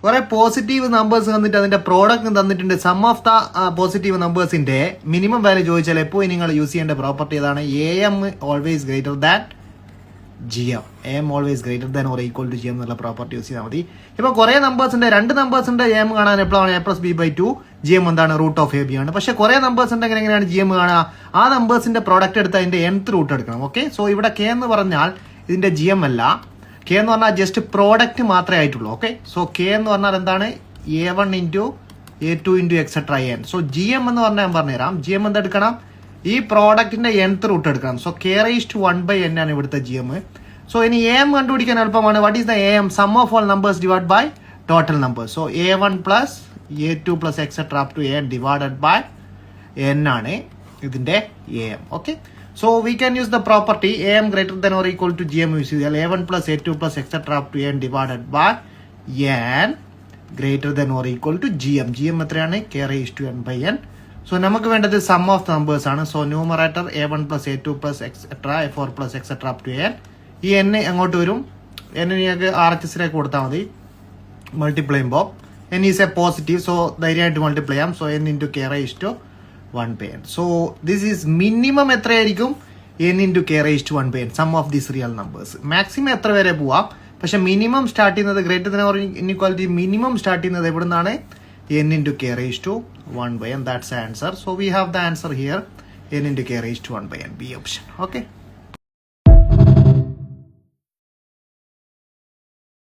കുറെ positive numbers തന്നിട്ട് അതിന്റെ പ്രോഡക്റ്റ് തന്നിട്ടുണ്ട്. സം ഓഫ് ദ പോസിറ്റീവ് നമ്പേഴ്സിന്റെ മിനിമം വാല്യൂ ചോദിച്ചാൽ എപ്പോഴും നിങ്ങൾ യൂസ് ചെയ്യേണ്ട പ്രോപ്പർട്ടി ഏതാണ്? A M always greater than G M. A M always greater than or equal to G M എന്നുള്ള പ്രോപ്പർട്ടി യൂസ് ചെയ്താൽ മതി. ഇപ്പോൾ കുറേ നമ്പേഴ്സിന്റെ 2 നമ്പേഴ്സിന്റെ എ എം കാണാൻ എപ്പോഴാണ് A+B/2 ജി എം എന്താണ്? റൂട്ട് ഓഫ് AB ആണ്. പക്ഷേ കുറേ നമ്പേഴ്സ് ഉണ്ടെങ്കിൽ എങ്ങനെയാണ് ജി എം കാണുക? ആ നമ്പേഴ്സിന്റെ പ്രോഡക്റ്റ് എടുത്ത് അതിന്റെ nth റൂട്ട് എടുക്കണം. ഓക്കെ, സോ ഇവിടെ K എന്ന് പറഞ്ഞാൽ ഇതിന്റെ ജി എം അല്ല. K എന്ന് പറഞ്ഞാൽ ജസ്റ്റ് പ്രോഡക്റ്റ് മാത്രമേ ആയിട്ടുള്ളൂ. ഓക്കെ, സോ K എന്ന് പറഞ്ഞാൽ എന്താണ്? A1 into A2 into etcetera n. So G M എന്ന് പറഞ്ഞാൽ ഞാൻ പറഞ്ഞുതരാം. ജി എം എന്തെടുക്കണം? ഈ പ്രോഡക്റ്റിന്റെ nth റൂട്ട് എടുക്കണം. സോ K⁻1/n ആണ് ഇവിടുത്തെ ജി എം. സോ ഇനി എ എം കണ്ടുപിടിക്കാൻ എളുപ്പമാണ്. What is the A M? Sum of all numbers divide by total numbers. So A1 plus A2 plus etcetera up to n divided by n ആണ് ഇതിന്റെ A M. Okay, so we can use the property am greater than or equal to gm use ചെയ്താൽ a1 plus a2 plus etc up to n divided by n greater than or equal to gm. gm എത്രയാണ്? K⁻n/n. So നമുക്ക് വേണ്ടത് some of numbers ആണ്. So numerator a1 plus a2 plus etc a4 plus etc up to n. ഈ n അങ്ങോട്ട് വരും. n നിങ്ങൾക്ക് RHSലേക്ക് കൊടുത്താൽ മതി മൾട്ടിപ്ലൈ ചെയ്യുമ്പോൾ. n is a positive, so ധൈര്യമായിട്ട് മൾട്ടിപ്ലൈ ചെയ്യാം. So n into K⁻1/n. So this is minimum എത്രയായിരിക്കും? n into K⁻1/n. Sum of these real numbers. Maximum എത്ര വരെ പോവാം, പക്ഷെ മിനിമം സ്റ്റാർട്ട് ചെയ്യുന്നത് greater than or inequality minimum start ചെയ്യുന്നത് എവിടെ നിന്നാണ്? n into K⁻1/n. That's answer. So we have the answer here, n into K⁻1/n, B option. Okay.